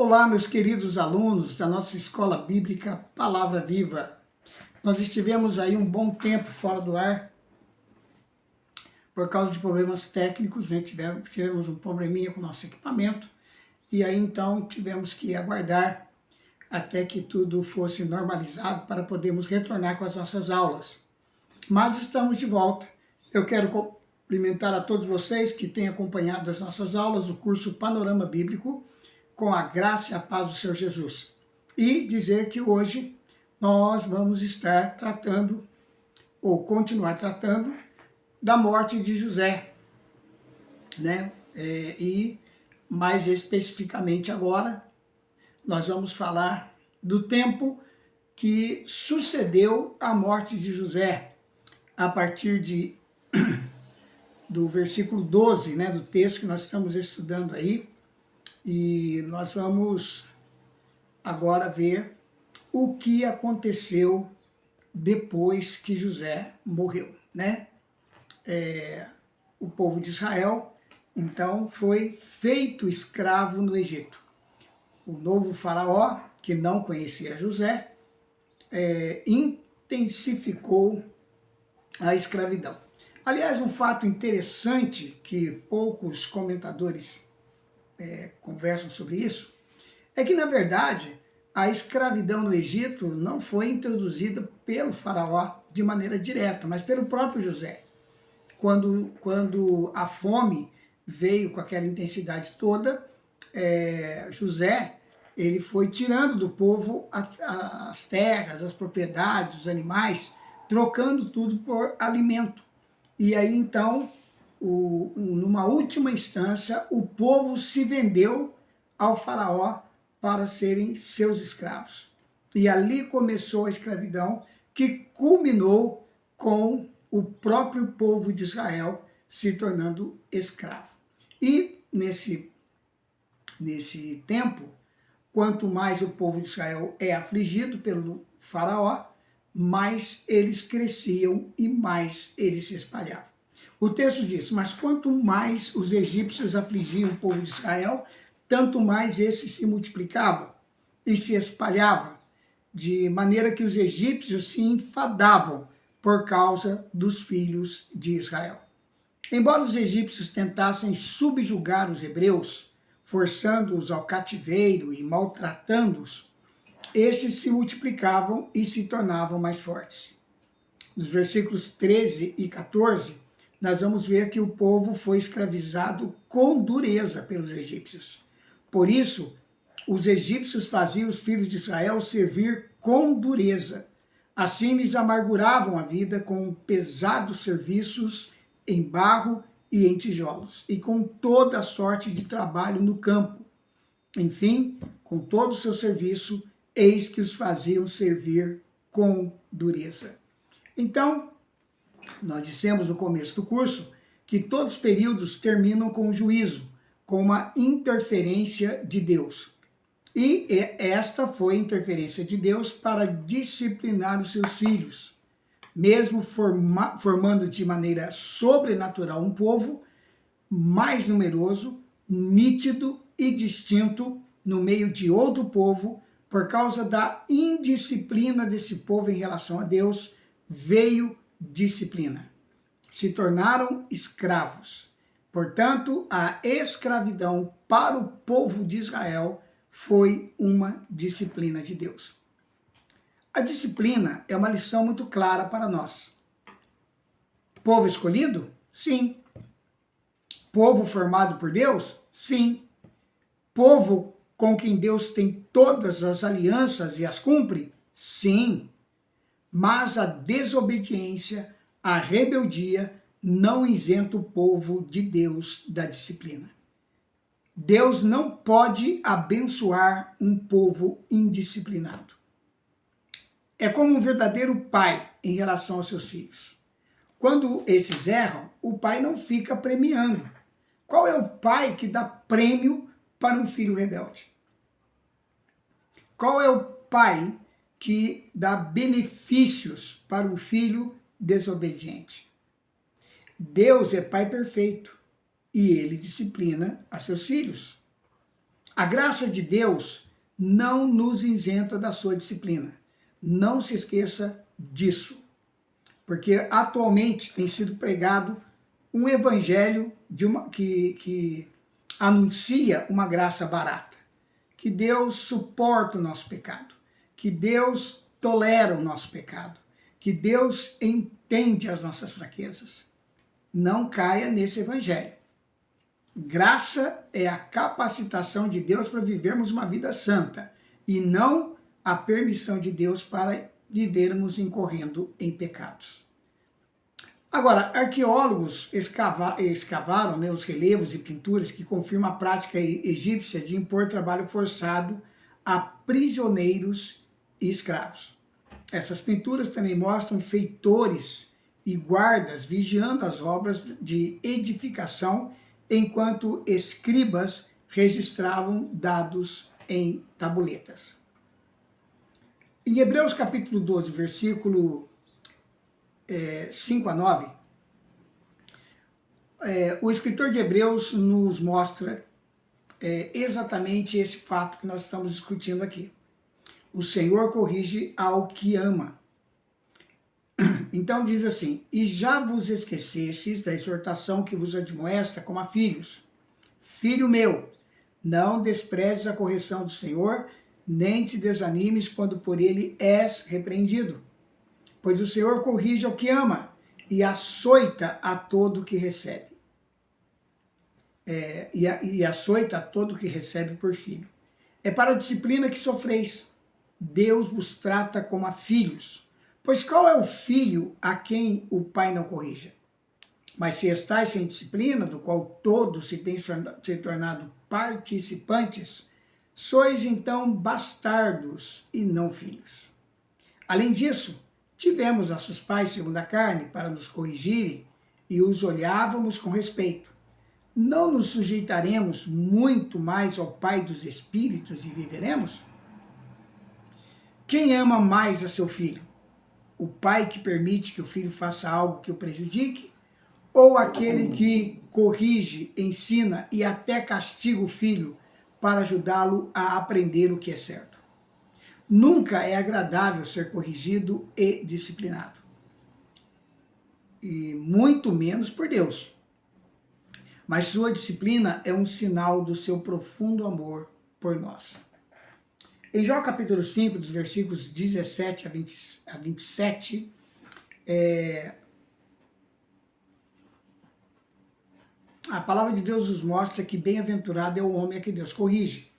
Olá, meus queridos alunos da nossa Escola Bíblica Palavra Viva. Nós estivemos aí um bom tempo fora do ar por causa de problemas técnicos, né? Tivemos um probleminha com o nosso equipamento e aí então tivemos que aguardar até que tudo fosse normalizado para podermos retornar com as nossas aulas. Mas estamos de volta. Eu quero cumprimentar a todos vocês que têm acompanhado as nossas aulas do curso Panorama Bíblico, com a graça e a paz do Senhor Jesus. E dizer que hoje nós vamos estar tratando, ou continuar tratando, da morte de José, né? E mais especificamente agora, nós vamos falar do tempo que sucedeu a morte de José, a partir do versículo 12, né, do texto que nós estamos estudando aí. E nós vamos agora ver o que aconteceu depois que José morreu, né? O povo de Israel, então, foi feito escravo no Egito. O novo faraó, que não conhecia José, intensificou a escravidão. Aliás, um fato interessante que poucos comentadores conversam sobre isso, é que, na verdade, a escravidão no Egito não foi introduzida pelo faraó de maneira direta, mas pelo próprio José. Quando a fome veio com aquela intensidade toda, José ele foi tirando do povo as terras, as propriedades, os animais, trocando tudo por alimento. E aí, então, numa última instância, o povo se vendeu ao faraó para serem seus escravos. E ali começou a escravidão, que culminou com o próprio povo de Israel se tornando escravo. E nesse tempo, quanto mais o povo de Israel é afligido pelo faraó, mais eles cresciam e mais eles se espalhavam. O texto diz: mas quanto mais os egípcios afligiam o povo de Israel, tanto mais esse se multiplicava e se espalhava, de maneira que os egípcios se enfadavam por causa dos filhos de Israel. Embora os egípcios tentassem subjugar os hebreus, forçando-os ao cativeiro e maltratando-os, estes se multiplicavam e se tornavam mais fortes. Nos versículos 13 e 14, nós vamos ver que o povo foi escravizado com dureza pelos egípcios. Por isso, os egípcios faziam os filhos de Israel servir com dureza. Assim, lhes amarguravam a vida com pesados serviços em barro e em tijolos, e com toda sorte de trabalho no campo. Enfim, com todo o seu serviço, eis que os faziam servir com dureza. Então, nós dissemos no começo do curso que todos os períodos terminam com o juízo, com uma interferência de Deus. E esta foi a interferência de Deus para disciplinar os seus filhos, mesmo formando de maneira sobrenatural um povo mais numeroso, nítido e distinto no meio de outro povo. Por causa da indisciplina desse povo em relação a Deus, veio disciplina. Se tornaram escravos. Portanto, a escravidão para o povo de Israel foi uma disciplina de Deus. A disciplina é uma lição muito clara para nós. Povo escolhido? Sim. Povo formado por Deus? Sim. Povo com quem Deus tem todas as alianças e as cumpre? Sim. Mas a desobediência, a rebeldia, não isenta o povo de Deus da disciplina. Deus não pode abençoar um povo indisciplinado. É como um verdadeiro pai em relação aos seus filhos. Quando esses erram, o pai não fica premiando. Qual é o pai que dá prêmio para um filho rebelde? Qual é o pai que dá benefícios para um filho desobediente? Deus é pai perfeito e ele disciplina a seus filhos. A graça de Deus não nos isenta da sua disciplina. Não se esqueça disso, porque atualmente tem sido pregado um evangelho que anuncia uma graça barata, que Deus suporta o nosso pecado, que Deus tolera o nosso pecado, que Deus entende as nossas fraquezas. Não caia nesse evangelho. Graça é a capacitação de Deus para vivermos uma vida santa e não a permissão de Deus para vivermos incorrendo em pecados. Agora, arqueólogos escavaram, né, os relevos e pinturas que confirmam a prática egípcia de impor trabalho forçado a prisioneiros e escravos. Essas pinturas também mostram feitores e guardas vigiando as obras de edificação enquanto escribas registravam dados em tabuletas. Em Hebreus capítulo 12, versículo 5 a 9, o escritor de Hebreus nos mostra exatamente esse fato que nós estamos discutindo aqui. O Senhor corrige ao que ama. Então diz assim: e já vos esquecestes da exortação que vos admoesta como a filhos. Filho meu, não desprezes a correção do Senhor, nem te desanimes quando por ele és repreendido. Pois o Senhor corrige ao que ama e açoita a todo que recebe. E açoita a todo que recebe por filho. É para a disciplina que sofreis. Deus vos trata como a filhos. Pois qual é o filho a quem o pai não corrija? Mas se estáis sem disciplina, do qual todos se têm se tornado participantes, sois então bastardos e não filhos. Além disso, tivemos nossos pais segundo a carne para nos corrigirem e os olhávamos com respeito. Não nos sujeitaremos muito mais ao Pai dos Espíritos e viveremos? Quem ama mais a seu filho? O pai que permite que o filho faça algo que o prejudique? Ou aquele que corrige, ensina e até castiga o filho para ajudá-lo a aprender o que é certo? Nunca é agradável ser corrigido e disciplinado. E muito menos por Deus. Mas sua disciplina é um sinal do seu profundo amor por nós. Em Jó capítulo 5, dos versículos 17 a 27, a palavra de Deus nos mostra que bem-aventurado é o homem a que Deus corrige.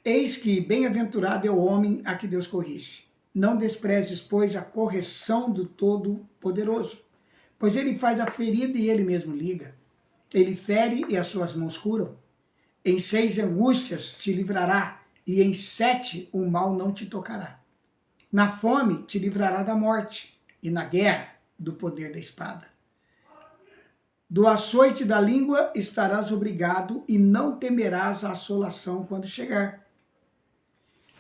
Eis que bem-aventurado é o homem a que Deus corrige. Não desprezes, pois, a correção do Todo-Poderoso, pois ele faz a ferida e ele mesmo liga. Ele fere e as suas mãos curam. Em 6 angústias te livrará, e em 7 o mal não te tocará. Na fome te livrará da morte, e na guerra do poder da espada. Do açoite da língua estarás obrigado, e não temerás a assolação quando chegar.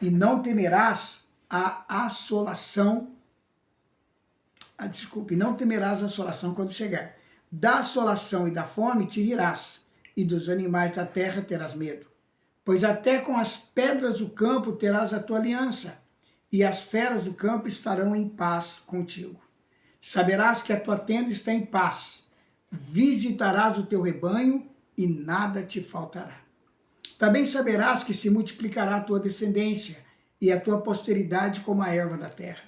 E não temerás a assolação, não temerás a assolação quando chegar. Da assolação e da fome te rirás, e dos animais da terra terás medo. Pois até com as pedras do campo terás a tua aliança, e as feras do campo estarão em paz contigo. Saberás que a tua tenda está em paz, visitarás o teu rebanho, e nada te faltará. Também saberás que se multiplicará a tua descendência, e a tua posteridade como a erva da terra.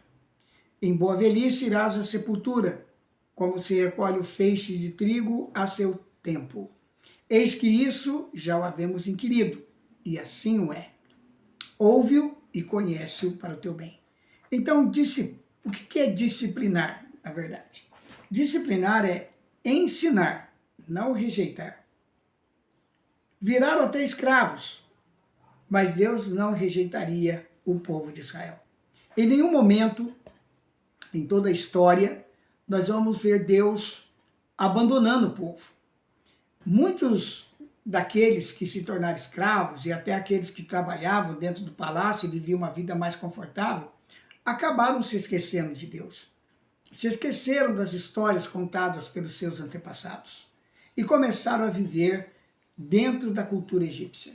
Em boa velhice irás à sepultura, como se recolhe o feixe de trigo a seu tempo. Eis que isso já o havemos inquirido, e assim o é. Ouve-o e conhece-o para o teu bem. Então, o que é disciplinar, na verdade? Disciplinar é ensinar, não rejeitar. Viraram até escravos, mas Deus não rejeitaria o povo de Israel. Em nenhum momento, em toda a história, nós vamos ver Deus abandonando o povo. Muitos daqueles que se tornaram escravos e até aqueles que trabalhavam dentro do palácio e viviam uma vida mais confortável, acabaram se esquecendo de Deus. Se esqueceram das histórias contadas pelos seus antepassados e começaram a viver dentro da cultura egípcia.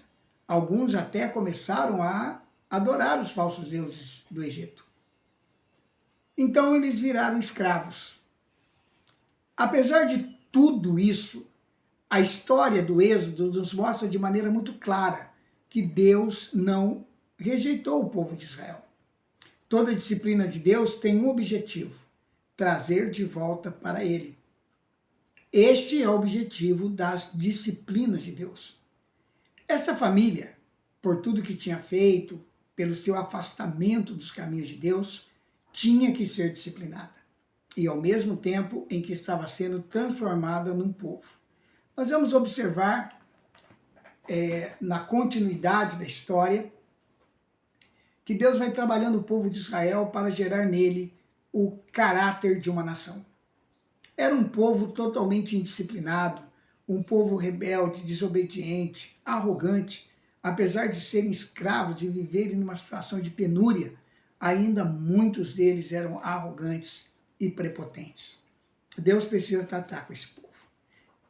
Alguns até começaram a adorar os falsos deuses do Egito. Então eles viraram escravos. Apesar de tudo isso, a história do Êxodo nos mostra de maneira muito clara que Deus não rejeitou o povo de Israel. Toda disciplina de Deus tem um objetivo: trazer de volta para Ele. Este é o objetivo das disciplinas de Deus. Esta família, por tudo que tinha feito, pelo seu afastamento dos caminhos de Deus, tinha que ser disciplinada. E ao mesmo tempo em que estava sendo transformada num povo. Nós vamos observar, na continuidade da história, que Deus vai trabalhando o povo de Israel para gerar nele o caráter de uma nação. Era um povo totalmente indisciplinado, um povo rebelde, desobediente, arrogante. Apesar de serem escravos e viverem numa situação de penúria, ainda muitos deles eram arrogantes e prepotentes. Deus precisa tratar com esse povo.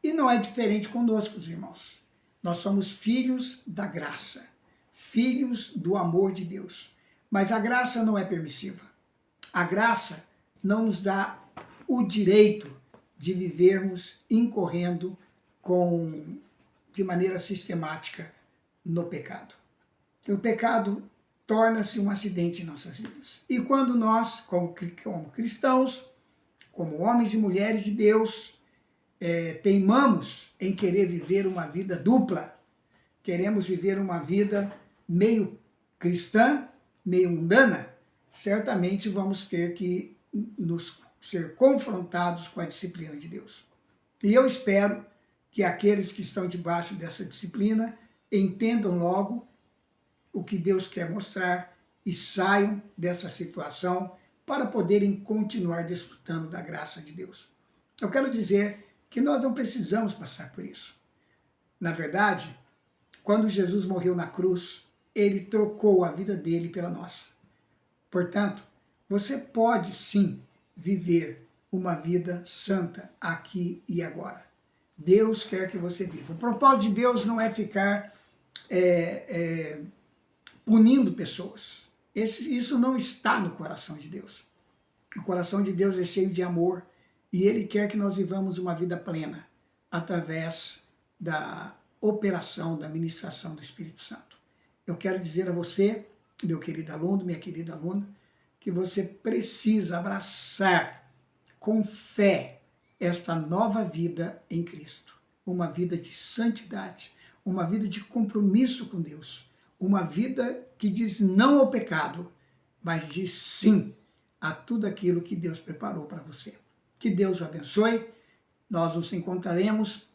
E não é diferente conosco, irmãos. Nós somos filhos da graça, filhos do amor de Deus. Mas a graça não é permissiva. A graça não nos dá o direito de vivermos incorrendo de maneira sistemática no pecado. O pecado torna-se um acidente em nossas vidas. E quando nós, como cristãos, como homens e mulheres de Deus, teimamos em querer viver uma vida dupla, queremos viver uma vida meio cristã, meio mundana, certamente vamos ter que ser confrontados com a disciplina de Deus. E eu espero que aqueles que estão debaixo dessa disciplina entendam logo o que Deus quer mostrar e saiam dessa situação para poderem continuar desfrutando da graça de Deus. Eu quero dizer que nós não precisamos passar por isso. Na verdade, quando Jesus morreu na cruz, ele trocou a vida dele pela nossa. Portanto, você pode sim viver uma vida santa aqui e agora. Deus quer que você viva. O propósito de Deus não é ficar punindo pessoas. Isso não está no coração de Deus. O coração de Deus é cheio de amor e Ele quer que nós vivamos uma vida plena através da operação, da ministração do Espírito Santo. Eu quero dizer a você, meu querido aluno, minha querida aluna, que você precisa abraçar com fé esta nova vida em Cristo. Uma vida de santidade, uma vida de compromisso com Deus, uma vida que diz não ao pecado, mas diz sim a tudo aquilo que Deus preparou para você. Que Deus o abençoe. Nós nos encontraremos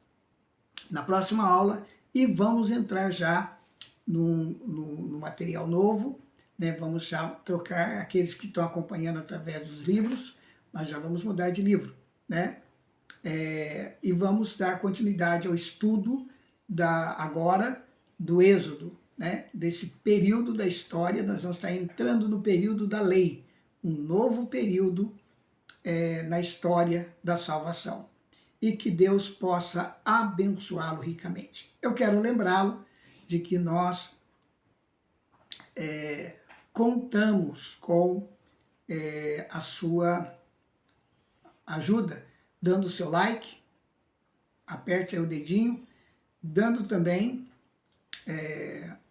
na próxima aula e vamos entrar já no material novo, né? Vamos já trocar aqueles que estão acompanhando através dos livros, nós já vamos mudar de livro, né? E vamos dar continuidade ao estudo agora do Êxodo, né? Desse período da história. Nós vamos estar entrando no período da lei, um novo período na história da salvação. E que Deus possa abençoá-lo ricamente. Eu quero lembrá-lo de que nós contamos com a sua ajuda, dando o seu like, aperte aí o dedinho, dando também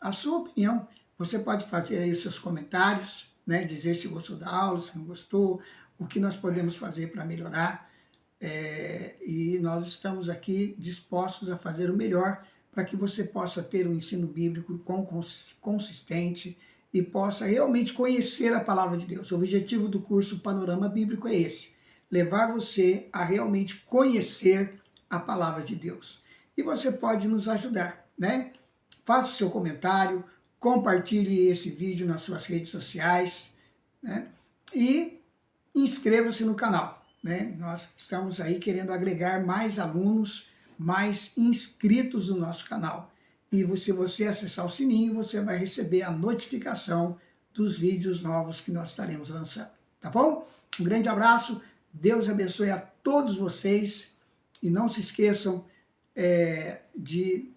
a sua opinião. Você pode fazer aí os seus comentários, né, dizer se gostou da aula, se não gostou, o que nós podemos fazer para melhorar. E nós estamos aqui dispostos a fazer o melhor para que você possa ter um ensino bíblico consistente e possa realmente conhecer a palavra de Deus. O objetivo do curso Panorama Bíblico é esse: levar você a realmente conhecer a palavra de Deus. E você pode nos ajudar, né? Faça o seu comentário, compartilhe esse vídeo nas suas redes sociais, né? E inscreva-se no canal, né? Nós estamos aí querendo agregar mais alunos, mais inscritos no nosso canal. E se você acessar o sininho, você vai receber a notificação dos vídeos novos que nós estaremos lançando, tá bom? Um grande abraço, Deus abençoe a todos vocês e não se esqueçam de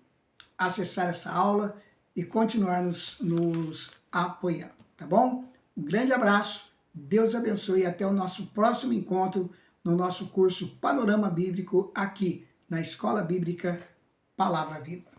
acessar essa aula e continuar nos apoiando, tá bom? Um grande abraço, Deus abençoe e até o nosso próximo encontro no nosso curso Panorama Bíblico aqui na Escola Bíblica Palavra Viva.